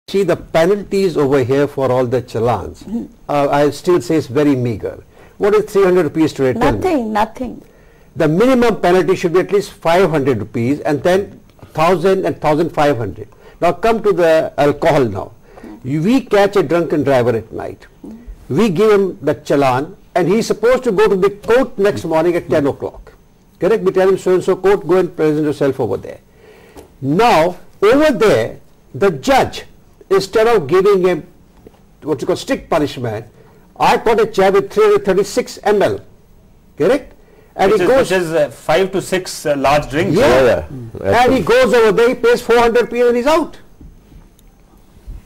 See, the penalties over here for all the challans, I still say it's very meager. What is 300 rupees today? Nothing. The minimum penalty should be at least 500 rupees and then 1000 and 1500. Now come to the alcohol now. We catch a drunken driver at night. We give him the challan and he's supposed to go to the court next morning at 10 o'clock. Correct? We tell him so and so court, go and present yourself over there. Now, over there, the judge, instead of giving him what you call strict punishment, I caught a chap with 336 ml. Correct? And which is 5 to 6 large drinks. Yeah. And he goes over there, he pays 400 rupees and he's out.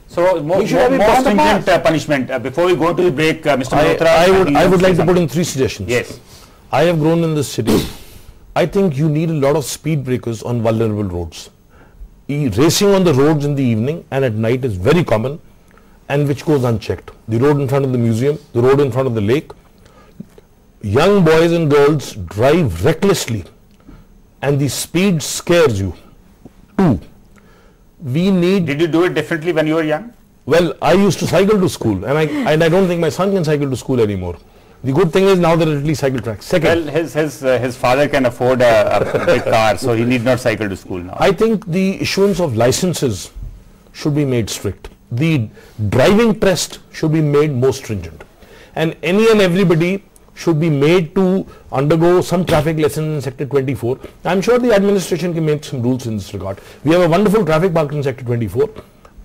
So more stringent punishment. Before we go to the break, Mr. Malhotra, I would like to put in 3 suggestions. Yes. I have grown in this city. I think you need a lot of speed breakers on vulnerable roads. Racing on the roads in the evening and at night is very common, and which goes unchecked. The road in front of the museum, the road in front of the lake. Young boys and girls drive recklessly and the speed scares you. 2. Did you do it differently when you were young? Well, I used to cycle to school and I don't think my son can cycle to school anymore. The good thing is now there are at least cycle tracks. Second, well, his father can afford a big car, so he need not cycle to school now. I think the issuance of licenses should be made strict. The driving test should be made more stringent. And any and everybody should be made to undergo some traffic lessons in Sector 24. I'm sure the administration can make some rules in this regard. We have a wonderful traffic park in Sector 24.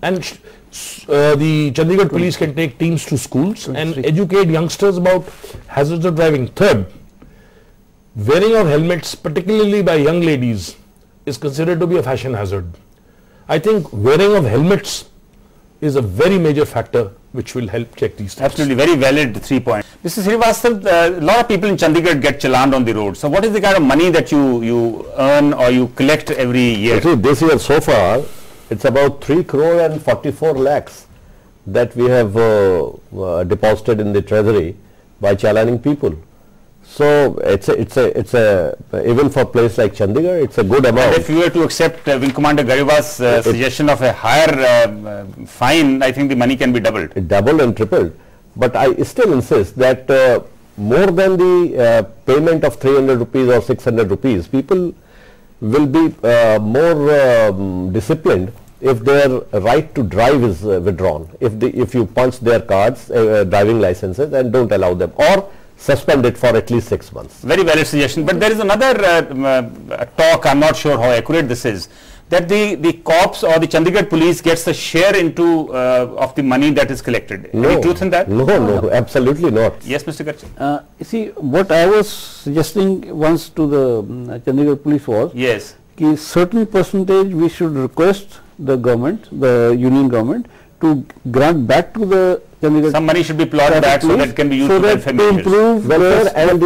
And the Chandigarh police can take teams to schools and educate youngsters about hazards of driving. Third, wearing of helmets, particularly by young ladies, is considered to be a fashion hazard. I think wearing of helmets is a very major factor which will help check these things. Absolutely, very valid 3 points. Mr. Srinivasan, a lot of people in Chandigarh get challaned on the road. So what is the kind of money that you earn or you collect every year? So this year so far, it's about 3 crore and 44 lakhs that we have deposited in the treasury by challaning people. So it's a even for a place like Chandigarh, it's a good amount. And if you were to accept Wing Commander Gariba's suggestion of a higher fine, I think the money can be doubled. Doubled and tripled. But I still insist that more than the payment of 300 rupees or 600 rupees, people will be more disciplined if their right to drive is withdrawn. If you punch their cards, driving licenses, and don't allow them, or suspend it for at least 6 months. Very valid suggestion. But there is another talk, I'm not sure how accurate this is, that the cops or the Chandigarh police gets a share into of the money that is collected. No. Any truth in that? No, absolutely not. Yes, Mr. Garcha. See, what I was suggesting once to the Chandigarh police was, yes, a certain percentage we should request the government, the union government, to grant back to the Chandigarh. Some money should be plowed back so that can be used so for that welfare to improve welfare and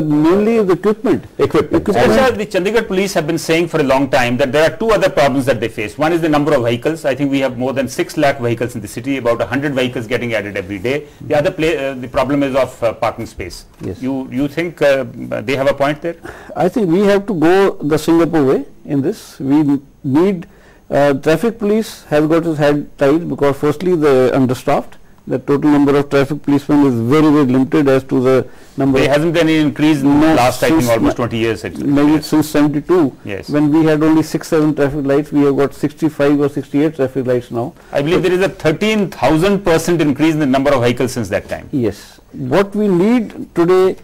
mainly the equipment. Also, the Chandigarh police have been saying for a long time that there are 2 other problems that they face. One is the number of vehicles. I think we have more than 6 lakh vehicles in the city, about 100 vehicles getting added every day. The other the problem is of parking space. Yes. You think they have a point there? I think we have to go the Singapore way in this. We need traffic police have got its head tied because firstly they are understaffed. The total number of traffic policemen is very, very limited as to the number. There hasn't been any increase in the last, I think, almost 20 years. Maybe since 72. Yes. When we had only 6-7 traffic lights, we have got 65 or 68 traffic lights now. I believe there is a 13,000% increase in the number of vehicles since that time. Yes. What we need today,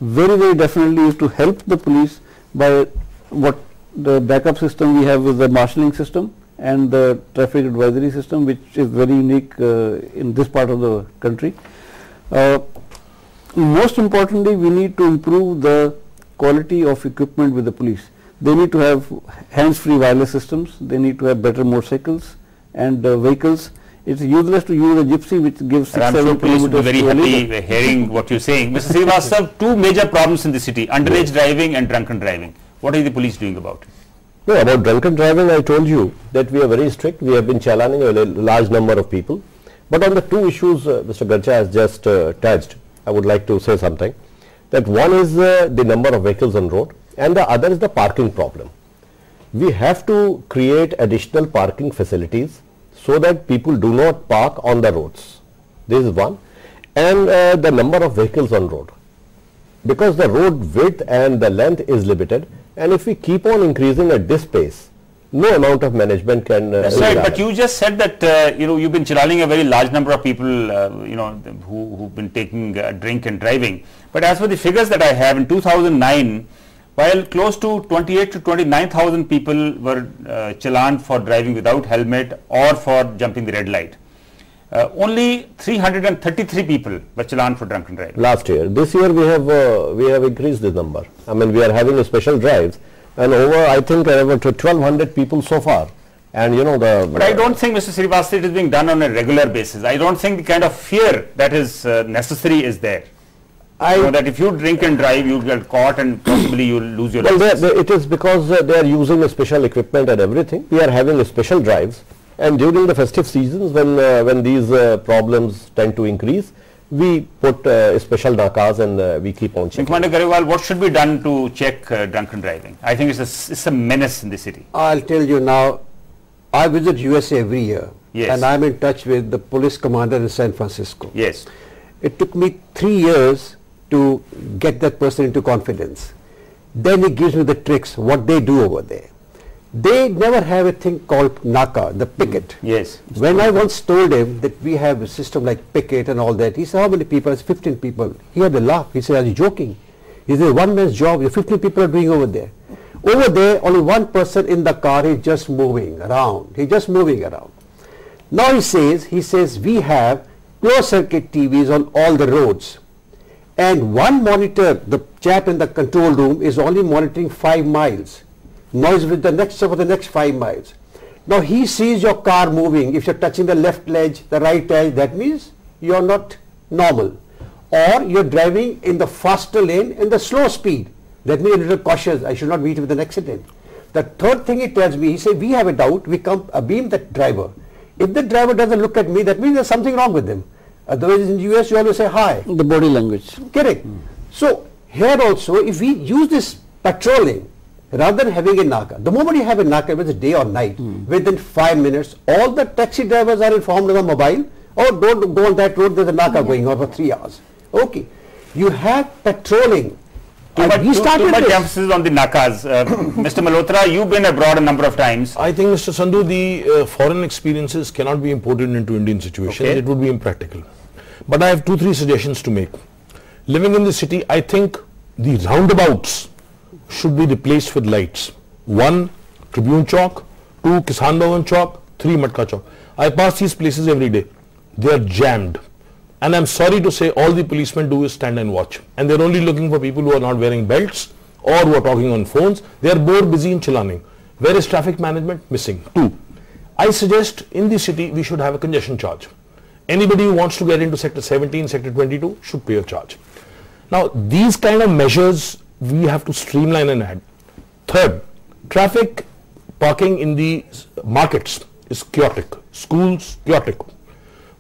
very, very definitely, is to help the police by what the backup system we have with the marshalling system and the traffic advisory system, which is very unique in this part of the country. Most importantly, we need to improve the quality of equipment with the police. They need to have hands-free wireless systems, they need to have better motorcycles and vehicles. It's useless to use a gypsy which gives 6-7 police will be very happy hearing what you're saying. Mr. Srinivasan, 2 major problems in the city, underage driving and drunken driving. What are the police doing about it? No, about drunken driving, I told you that we are very strict. We have been challaning a large number of people. But on the 2 issues Mr. Garcha has just touched, I would like to say something. That one is the number of vehicles on road and the other is the parking problem. We have to create additional parking facilities so that people do not park on the roads. This is one. And the number of vehicles on road. Because the road width and the length is limited, and if we keep on increasing at this pace, no amount of management can. That's right, but you just said that you've been chalaning a very large number of people who've been taking drink and driving. But as for the figures that I have, in 2009, while close to 28 to 29,000 people were challaned for driving without helmet or for jumping the red light, only 333 people were challaned for drunken driving. Last year. This year we have increased this number. I mean, we are having a special drives, and I think over 1,200 people so far. And But I don't think, Mr. Srivastava, it is being done on a regular basis. I don't think the kind of fear that is necessary is there. I know that if you drink and drive, you get caught and possibly you will lose your license. It is because they are using a special equipment and everything. We are having a special drives. And during the festive seasons, when these problems tend to increase, we put special nakas and we keep on checking. Commander Grewal, what should be done to check drunken driving? I think it's a menace in the city. I'll tell you now, I visit USA every year. Yes. And I'm in touch with the police commander in San Francisco. Yes. It took me 3 years to get that person into confidence. Then he gives me the tricks, what they do over there. They never have a thing called Naka, the picket. Yes. When I once told him that we have a system like picket and all that, he said, how many people? I said, 15 people. He had a laugh. He said, are you joking? He said, one man's job, 15 people are doing over there. Over there, only one person in the car is just moving around. He's just moving around. Now he says, we have closed circuit TVs on all the roads. And one monitor, the chap in the control room, is only monitoring 5 miles. Noise with the next for the next 5 miles. Now he sees your car moving. If you're touching the left ledge, the right edge, that means you're not normal. Or you're driving in the faster lane in the slow speed. That means a little cautious. I should not meet with an accident. The third thing he tells me, he said, we have a doubt. We beam that driver. If the driver doesn't look at me, that means there's something wrong with him. Otherwise, in the US, you always say hi. The body language. Correct. So here also, if we use this patrolling, rather than having a Naka, the moment you have a Naka, whether it's day or night, within 5 minutes, all the taxi drivers are informed on the mobile, oh, don't go on that road, there's a Naka going on for 3 hours. Okay. You have patrolling. Too much emphasis on the Nakas. Mr. Malhotra, you've been abroad a number of times. I think, Mr. Sandhu, the foreign experiences cannot be imported into Indian situations. Okay. It would be impractical. But I have 2-3 suggestions to make. Living in the city, I think the roundabouts should be replaced with lights. 1, Tribune Chowk, 2, Kisan Bhavan Chowk, 3, Matka Chowk. I pass these places every day. They are jammed. And I'm sorry to say, all the policemen do is stand and watch. And they're only looking for people who are not wearing belts or who are talking on phones. They are more busy in challaning. Where is traffic management? Missing. 2, I suggest in the city we should have a congestion charge. Anybody who wants to get into Sector 17, Sector 22 should pay a charge. Now, these kind of measures we have to streamline and add. 3rd, traffic parking in the markets is chaotic. Schools, chaotic.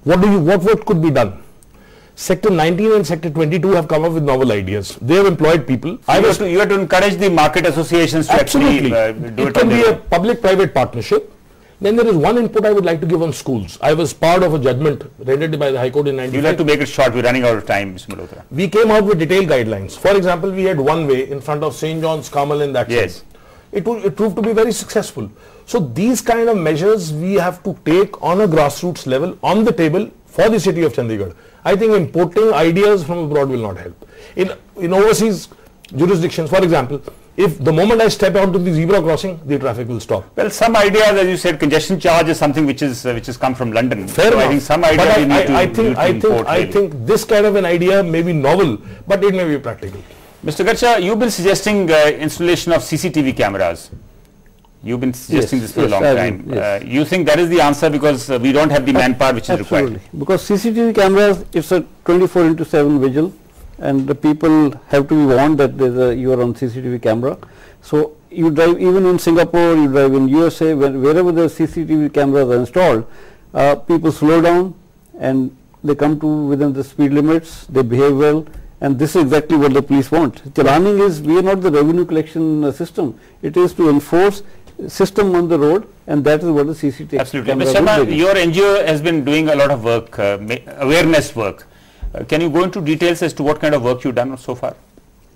What could be done? Sector 19 and Sector 22 have come up with novel ideas. They have employed people. So you have to encourage the market associations to absolutely actually do it. It can be a public-private partnership. Then there is one input I would like to give on schools. I was part of a judgment rendered by the High Court in 1995. You'll have to make it short. We're running out of time, Mr. Malhotra. We came out with detailed guidelines. For example, we had one way in front of St. John's, Carmel and that yes. side. It proved to be very successful. So these kind of measures we have to take on a grassroots level on the table for the city of Chandigarh. I think importing ideas from abroad will not help. In overseas jurisdictions, for example, if the moment I step out to the zebra crossing, the traffic will stop. Well, some ideas, as you said, congestion charge is something which has come from London. Fair enough. I think some idea but we need to I think this kind of an idea may be novel, but it may be practical. Mr. Garcha, you've been suggesting installation of CCTV cameras. You've been suggesting this for a long time. Yes. You think that is the answer because we don't have the manpower which is required? Because CCTV cameras, it's a 24/7 vigil, and the people have to be warned that you are on CCTV camera. So you drive even in Singapore, you drive in USA, wherever the CCTV cameras are installed, people slow down and they come to within the speed limits, they behave well, and this is exactly what the police want. Challaning is, we are not the revenue collection system. It is to enforce system on the road, and that is what the CCTV Absolutely. camera Mr. will Sharma, bring. your NGO has been doing a lot of work, awareness work. Can you go into details as to what kind of work you've done so far?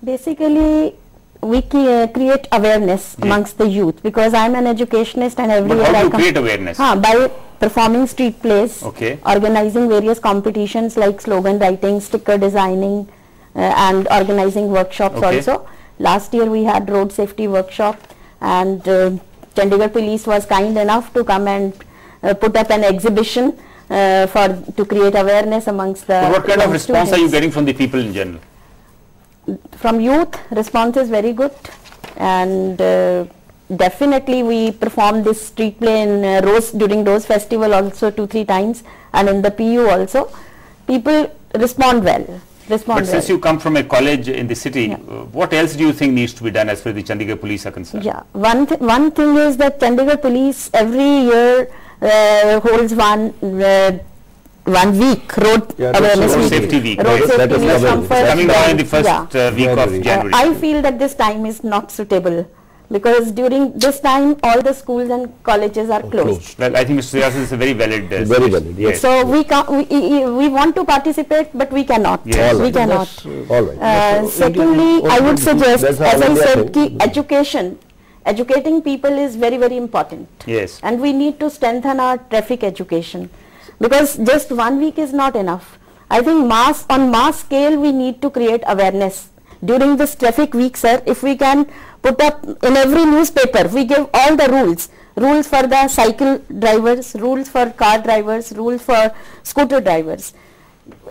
Basically, we create awareness amongst the youth, because I'm an educationist and every But year how I do you come create awareness? by performing street plays, Okay. organizing various competitions like slogan writing, sticker designing, and organizing workshops Okay. also. Last year we had road safety workshop, and Chandigarh Police was kind enough to come and put up an exhibition to create awareness amongst the But what kind of young response are you students. getting from the people in general? From youth, response is very good, and definitely we perform this street play in during Rose Festival also 2-3 times, and in the PU also. People respond well. But since you come from a college in the city, what else do you think needs to be done as far as the Chandigarh police are concerned? Yeah, one thing is that Chandigarh Police every year holds one week, road awareness Road week. safety week. Road Right. safety That is week coming. from It's first Coming down in the first yeah. week of January. I feel that this time is not suitable, because during this time all the schools and colleges are closed. Well, I think Mr. Sriyas is a very valid Very suggestion. valid, yes. So we want to participate, but we cannot. Yes. All We right. cannot. All right. Secondly, I would suggest, That's as how I India said, thinks. educating people is very, very important. Yes. And we need to strengthen our traffic education, because just 1 week is not enough. I think on mass scale we need to create awareness. During this traffic week, sir, if we can put up in every newspaper, we give all the rules for the cycle drivers, rules for car drivers, rules for scooter drivers,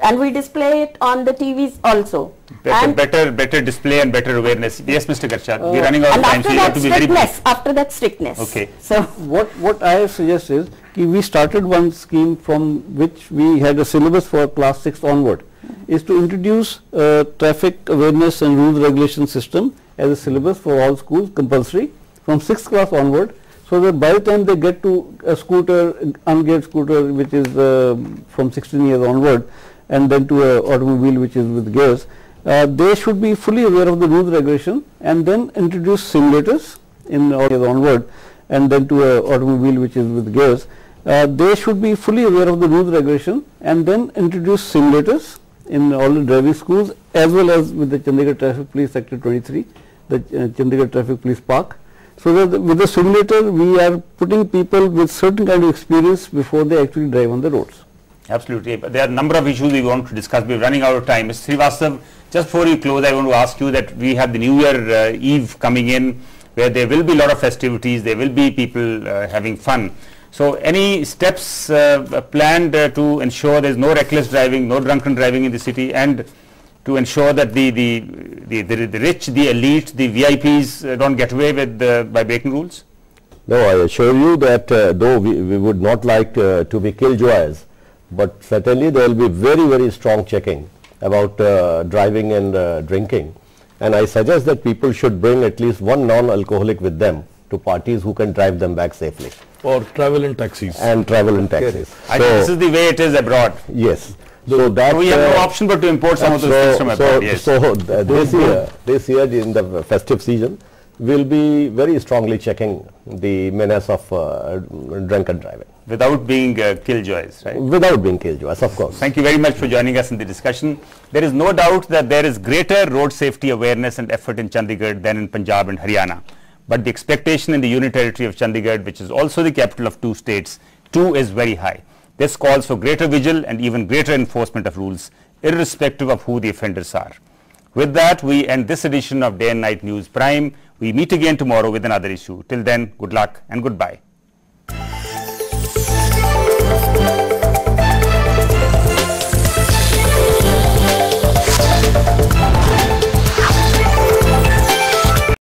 and we display it on the TVs also. Better display and better awareness. Yes, Mr. Garchad, we're running out of And time, so you have to be very brief. after that strictness. Okay. So What I suggest is we started one scheme from which we had a syllabus for class 6 onward, is to introduce traffic awareness and rules regulation system as a syllabus for all schools, compulsory from 6th class onward, so that by the time they get to a scooter, ungeared scooter, which is from 16 years onward, and then to an automobile which is with gears, they should be fully aware of the rules regulation, and then introduce simulators in all years onward, and then to an automobile which is with gears. They should be fully aware of the rules regulation, and then introduce simulators in all the driving schools, as well as with the Chandigarh Traffic Police Sector 23, the Chandigarh Traffic Police Park. So that with the simulator we are putting people with certain kind of experience before they actually drive on the roads. Absolutely. But there are a number of issues we want to discuss. We're running out of time. Mr. Srivastav, just before you close, I want to ask you that we have the New Year Eve coming in, where there will be a lot of festivities, there will be people having fun. So any steps planned to ensure there is no reckless driving, no drunken driving in the city, and to ensure that the rich, the elite, the VIPs don't get away with by breaking rules? No, I assure you that though we would not like to be killjoys, but certainly there will be very, very strong checking about driving and drinking. And I suggest that people should bring at least one non-alcoholic with them to parties who can drive them back safely. Or travel in taxis. And travel in taxis. I think this is the way it is abroad. Yes. So that We have no option but to import some of those things from abroad. Yes. this year in the festive season, we'll be very strongly checking the menace of drunken driving. Without being killjoys, right? Without being killjoys, of course. Thank you very much for joining us in the discussion. There is no doubt that there is greater road safety awareness and effort in Chandigarh than in Punjab and Haryana. But the expectation in the Union Territory of Chandigarh, which is also the capital of 2 states, too is very high. This calls for greater vigil and even greater enforcement of rules, irrespective of who the offenders are. With that, we end this edition of Day and Night News Prime. We meet again tomorrow with another issue. Till then, good luck and goodbye.